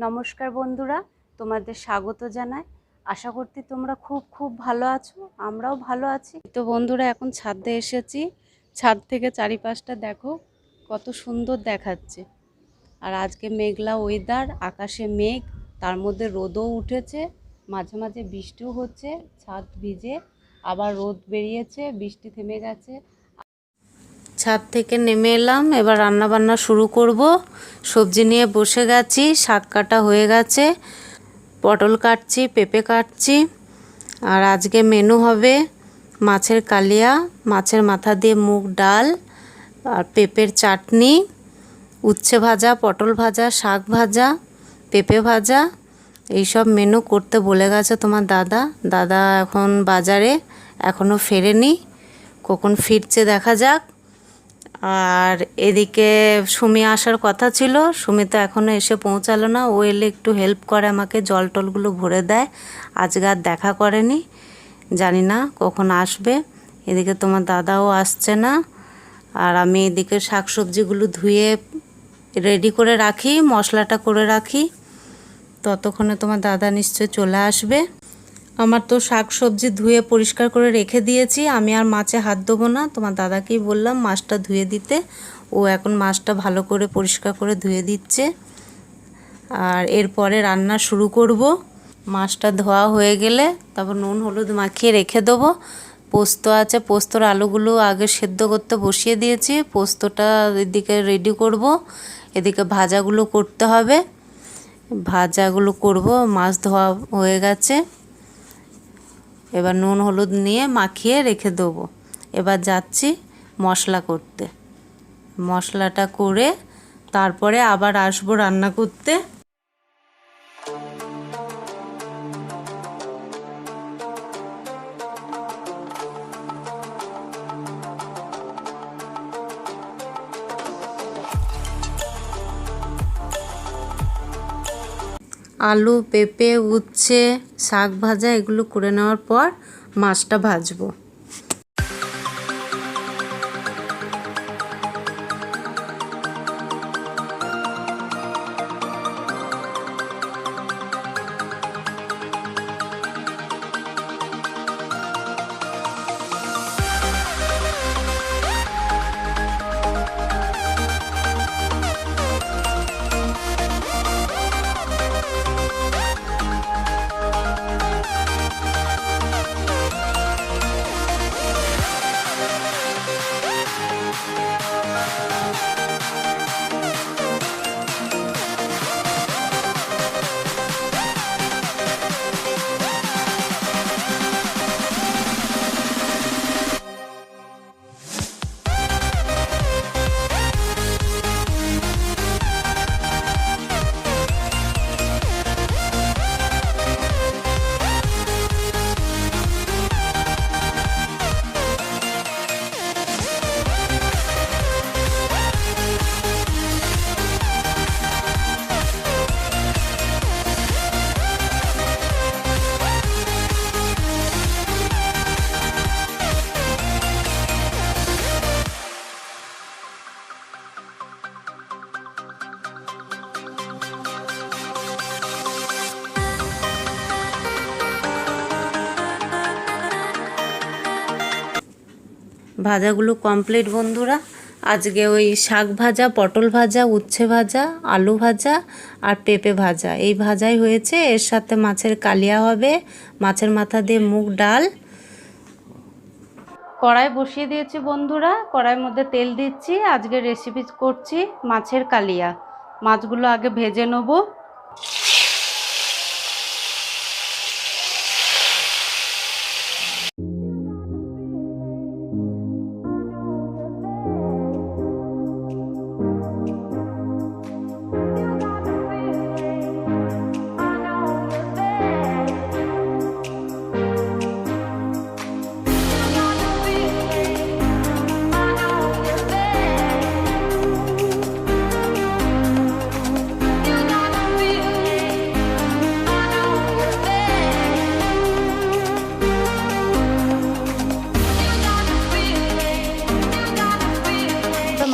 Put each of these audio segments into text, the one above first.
নমস্কার বন্ধুরা, তোমাদের স্বাগত জানাই। আশা করছি তোমরা খুব ভালো আছো, আমরাও ভালো আছি। তো বন্ধুরা, এখন ছাদে এসেছি। ছাদ থেকে চারিপাশটা দেখো কত সুন্দর দেখাচ্ছে। আর আজকে মেঘলা ওয়েদার, আকাশে মেঘ, তার মধ্যে রোদও উঠেছে, মাঝে মাঝে বৃষ্টিও হচ্ছে। ছাদ ভিজে, আবার রোদ বেরিয়েছে, বৃষ্টি থেমে গেছে। ছাদ থেকে নেমে এলাম, এবার রান্না বান্না শুরু করব। সবজি নিয়ে বসে গেছি, শাক কাটা হয়ে গেছে, পটল কাটছি, পেঁপে কাটছি। আর আজকে মেনু হবে মাছের কালিয়া, মাছের মাথা দিয়ে মুগ ডাল, আর পেঁপের চাটনি, উচ্ছে ভাজা, পটল ভাজা, শাক ভাজা, পেঁপে ভাজা। এইসব মেনু করতে বলে গেছে তোমার দাদা এখন বাজারে, এখনও ফেরেনি, কখন ফিরছে দেখা যাক। আর এদিকে সুমি আসার কথা ছিল, সুমি তো এখনও এসে পৌঁছালো না। ও এলে একটু হেল্প করে আমাকে, জল টলগুলো ভরে দেয়। আজকে আর দেখা করেনি, জানি না কখন আসবে। এদিকে তোমার দাদাও আসছে না। আর আমি এদিকে শাকসবজিগুলো ধুয়ে রেডি করে রাখি, মশলাটা করে রাখি, ততক্ষণে তোমার দাদা নিশ্চয় চলে আসবে। আমার তো শাক সবজি ধুয়ে পরিষ্কার করে রেখে দিয়েছি, আমি আর মাছে হাত দেবো না। তোমার দাদাকেই বললাম মাছটা ধুয়ে দিতে, ও এখন মাছটা ভালো করে পরিষ্কার করে ধুয়ে দিচ্ছে। আর এরপরে রান্না শুরু করব। মাছটা ধোয়া হয়ে গেলে তারপর নুন হলুদ মাখিয়ে রেখে দেবো। পোস্ত আছে, পোস্তর আলুগুলো আগে সেদ্ধ করতে বসিয়ে দিয়েছি। পোস্তটা এদিকে রেডি করব, এদিকে ভাজাগুলো করতে হবে। ভাজাগুলো করব, মাছ ধোয়া হয়ে গেছে। এবার নুন হলুদ নিয়ে মাখিয়ে রেখে দেবো। এবার যাচ্ছি মশলা করতে। মশলাটা করে তারপরে আবার আসবো রান্না করতে। আলু, পেঁপে, উচ্ছে, শাক ভাজা এগুলো করে নেওয়ার পর মাছটা ভাজবো। ভাজাগুলো কমপ্লিট বন্ধুরা। আজকে ওই শাক ভাজা, পটল ভাজা, উচ্ছে ভাজা, আলু ভাজা আর পেঁপে ভাজা, এই ভাজাই হয়েছে। এর সাথে মাছের কালিয়া হবে, মাছের মাথা দিয়ে মুগ ডাল। কড়াই বসিয়ে দিয়েছি বন্ধুরা, কড়াইয়ের মধ্যে তেল দিচ্ছি। আজকে রেসিপি করছি মাছের কালিয়া। মাছগুলো আগে ভেজে নেবো।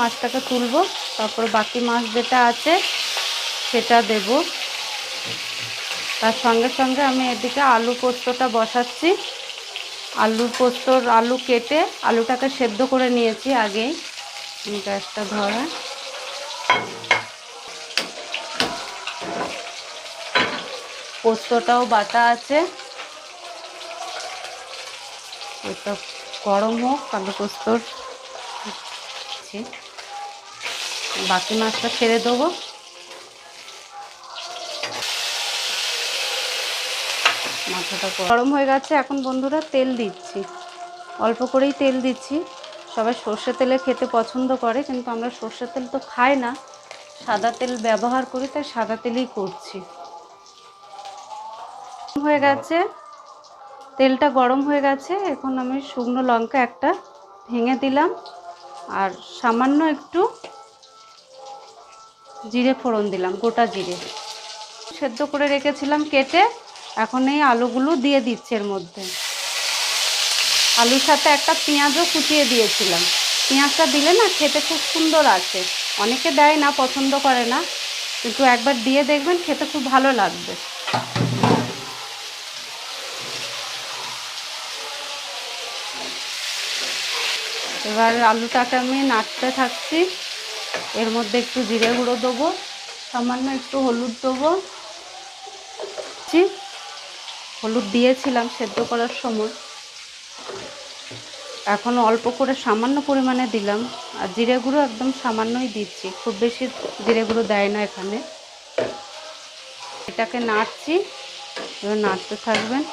মাছটাকে তুলবো, তারপর বাকি মাছ যেটা আছে সেটা দেব। তার সঙ্গে সঙ্গে আমি এদিকে আলু পোস্তটা বসাচ্ছি। আলু কেটে আলুটাকে সেদ্ধ করে নিয়েছি আগেই। গ্যাসটা ধরা, পোস্তটাও বাটা আছে, এটা গরম হোক। আলু পোস্তর বাকি মাছটা ছেড়ে দেবো। মাথাটা গরম হয়ে গেছে। এখন বন্ধুরা তেল দিচ্ছি, অল্প করেই তেল দিচ্ছি। সবাই সর্ষে তেলে খেতে পছন্দ করে, কিন্তু আমরা সর্ষে তেল তো খাই না, সাদা তেল ব্যবহার করি, তাই সাদা তেলই করছি। হয়ে গেছে, তেলটা গরম হয়ে গেছে। এখন আমি শুকনো লঙ্কা একটা ভেঙে দিলাম, আর সামান্য একটু জিরে ফোড়ন দিলাম, গোটা জিরে। সেদ্ধ করে রেখেছিলাম কেটে, এখন এই আলুগুলো দিয়ে দিচ্ছি এর মধ্যে। আলুর সাথে একটা পেঁয়াজও কুচিয়ে দিয়েছিলাম। পেঁয়াজটা দিলে না খেতে খুব সুন্দর আছে। অনেকে দেয় না, পছন্দ করে না, কিন্তু একবার দিয়ে দেখবেন খেতে খুব ভালো লাগবে। এবার আলুটাকে আমি নাড়তে থাকছি। এর মধ্যে একটু জিরে গুঁড়ো দেবো, সামান্য একটু হলুদ দেবো। হলুদ দিয়েছিলাম সেদ্ধ করার সময়, এখন অল্প করে সামান্য পরিমাণে দিলাম। আর জিরে গুঁড়ো একদম সামান্যই দিচ্ছি, খুব বেশি জিরে গুঁড়ো দেয় না এখানে। এটাকে নাড়ছি, এবার নাড়তে থাকবেন।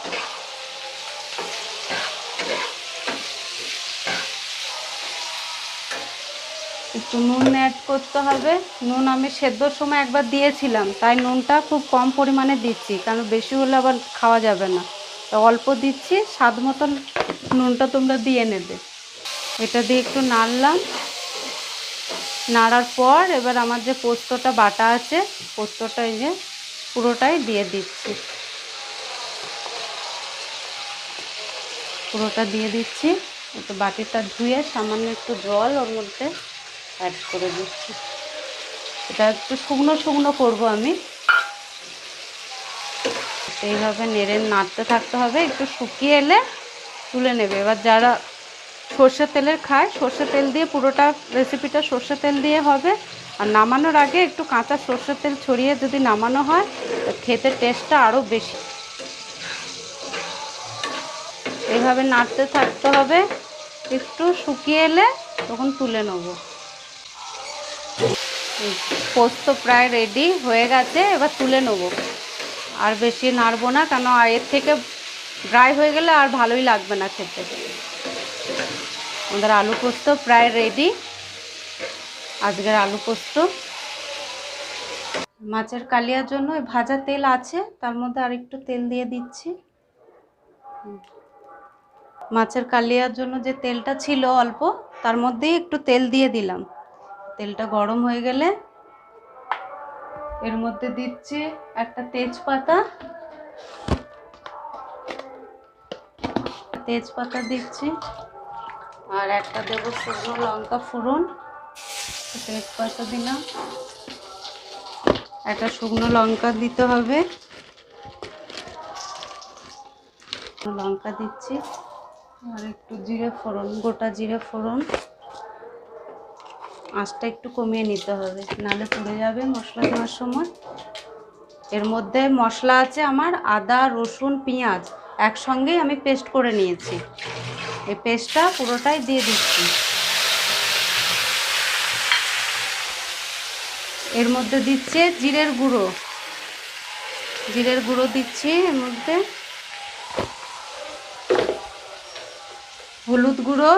একটু নুন অ্যাড করতে হবে। নুন আমি সেদ্ধর সময় একবার দিয়েছিলাম, তাই নুনটা খুব কম পরিমাণে দিচ্ছি, কারণ বেশি হলে আবার খাওয়া যাবে না। তো অল্প দিচ্ছি, স্বাদ মতন নুনটা তোমরা দিয়ে নেবে। এটা দিয়ে একটু নাড়লাম। নাড়ার পর এবার আমার যে পোস্তটা বাটা আছে, পোস্তটা এই যে পুরোটাই দিয়ে দিচ্ছি। পুরোটা দিয়ে দিচ্ছি। একটু বাটিটা ধুয়ে সামান্য একটু জল ওর মধ্যে অ্যাড করে দিচ্ছি। এটা একটু শুকনো শুকনো করবো আমি। এইভাবে নেড়ে নাড়তে থাকতে হবে, একটু শুকিয়ে এলে তুলে নেবে। এবার যারা সর্ষের তেলের খায়, সর্ষের তেল দিয়ে পুরোটা রেসিপিটা সর্ষের তেল দিয়ে হবে। আর নামানোর আগে একটু কাঁচা সর্ষের তেল ছড়িয়ে যদি নামানো হয়, খেতে টেস্টটা আরও বেশি। এইভাবে নাড়তে থাকতে হবে, একটু শুকিয়ে এলে তখন তুলে নেব। পোস্ত প্রায় রেডি হয়ে গেছে, এবার তুলে নেব। আর বেশি নাড়বো না, কেন এর থেকে ড্রাই হয়ে গেলে আর ভালোই লাগবে না খেতে। আমাদের আলু পোস্ত প্রায় রেডি। আজকের আলু পোস্ত। মাছের কালিয়ার জন্য ভাজা তেল আছে, তার মধ্যে আর একটু তেল দিয়ে দিচ্ছি। মাছের কালিয়ার জন্য যে তেলটা ছিল অল্প, তার মধ্যেই একটু তেল দিয়ে দিলাম। তেলটা গরম হয়ে গেলে এর মধ্যে দিচ্ছি একটা তেজপাতা দিচ্ছি, আর একটা দেবো শুকনো লঙ্কা ফোড়ন। তেজপাতা দিলাম, একটা শুকনো লঙ্কা দিতে হবে, লঙ্কা দিচ্ছি, আর একটু জিরে ফোড়ন, গোটা জিরে ফোড়ন। আঁচটা একটু কমিয়ে নিতে হবে, নাহলে পুড়ে যাবে মশলা দেওয়ার সময়। এর মধ্যে মশলা আছে আমার আদা, রসুন, পেঁয়াজ একসঙ্গেই আমি পেস্ট করে নিয়েছি। এই পেস্টটা পুরোটাই দিয়ে দিচ্ছি। এর মধ্যে দিচ্ছে জিরের গুঁড়ো দিচ্ছি। এর মধ্যে হলুদ গুঁড়ো,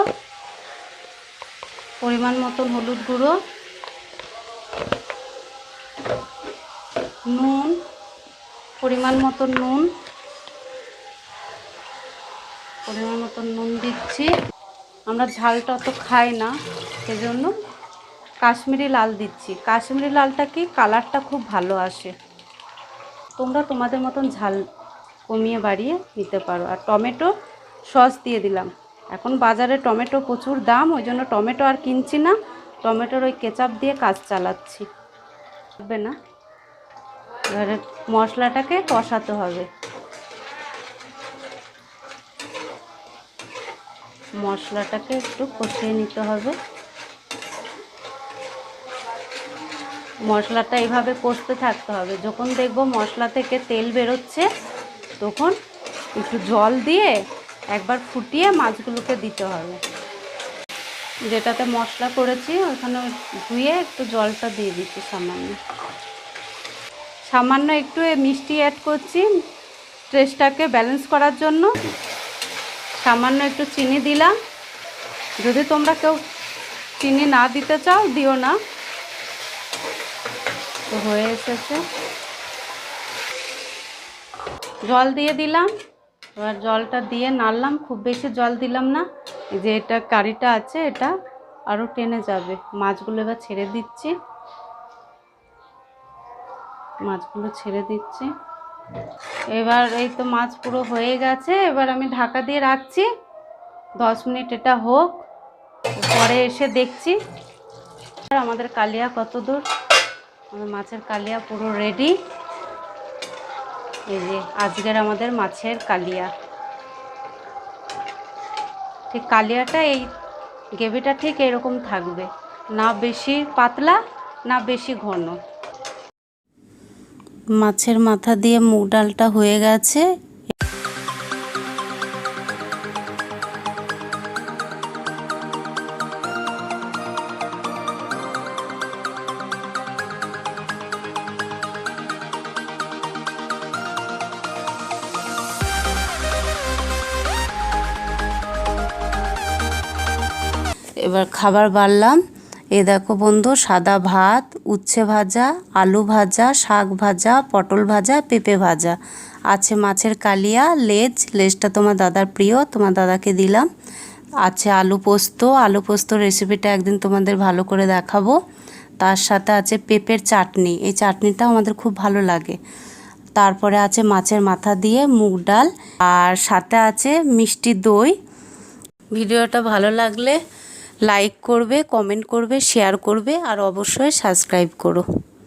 পরিমাণ মতন হলুদ গুঁড়ো, নুন, পরিমাণ মতন নুন দিচ্ছি। আমরা ঝালটা অত খাই না, সেজন্য কাশ্মীরি লাল দিচ্ছি। কাশ্মীরি লালটা কি কালারটা খুব ভালো আসে। তোমরা তোমাদের মতন ঝাল কমিয়ে বাড়িয়ে নিতে পারো। আর টমেটো সস দিয়ে দিলাম। এখন বাজারে টমেটো প্রচুর দাম, ওই জন্য টমেটো আর কিনছি না, টমেটোর ওই কেচাপ দিয়ে কাজ চালাচ্ছি। হবে না, এবারে মশলাটাকে কষাতে হবে। মশলাটাকে একটু কষিয়ে নিতে হবে। মশলাটা এইভাবে কষতে থাকতে হবে। যখন দেখবো মশলা থেকে তেল বেরোচ্ছে তখন একটু জল দিয়ে একবার ফুটিয়ে মাছগুলোকে দিতে হবে। যেটাতে মশলা করেছি ওখানে ধুয়ে একটু জলটা দিয়ে দিচ্ছি সামান্য একটু মিষ্টি অ্যাড করছি টেস্টটাকে ব্যালেন্স করার জন্য। সামান্য একটু চিনি দিলাম, যদি তোমরা কেউ চিনি না দিতে চাও দিও না। তো হয়ে এসেছে, জল দিয়ে দিলাম। এবার জলটা দিয়ে নাড়লাম, খুব বেশি জল দিলাম না, এই যে এটা কারিটা আছে এটা আরও টেনে যাবে। মাছগুলো এবার ছেড়ে দিচ্ছি, মাছগুলো ছেড়ে দিচ্ছি। এবার এই তো মাছ পুরো হয়ে গেছে। এবার আমি ঢাকা দিয়ে রাখছি 10 মিনিট এটা হোক, পরে এসে দেখছি আমাদের কালিয়া কত দূর। আমাদের মাছের কালিয়া পুরো রেডি। এই যে আজকের আমাদের মাছের কালিয়া। ঠিক কালিয়াটা এই গ্রেভিটা ঠিক এরকম থাকবে, না বেশি পাতলা না বেশি ঘন। মাছের মাথা দিয়ে মুগ ডালটা হয়ে গেছে। এবার খাবার বাড়লাম। এ দেখো বন্ধু, সাদা ভাত, উচ্ছে ভাজা, আলু ভাজা, শাক ভাজা, পটল ভাজা, পেঁপে ভাজা, আছে মাছের কালিয়া, লেজটা তোমার দাদার প্রিয়, তোমার দাদাকে দিলাম। আছে আলু পোস্ত, আলু পোস্ত রেসিপিটা একদিন তোমাদের ভালো করে দেখাবো। তার সাথে আছে পেঁপের চাটনি, এই চাটনিটাও আমাদের খুব ভালো লাগে। তারপরে আছে মাছের মাথা দিয়ে মুগ ডাল, আর সাথে আছে মিষ্টি দই। ভিডিওটা ভালো লাগলে লাইক করবে, কমেন্ট করবে, শেয়ার করবে, আর অবশ্যই সাবস্ক্রাইব করো।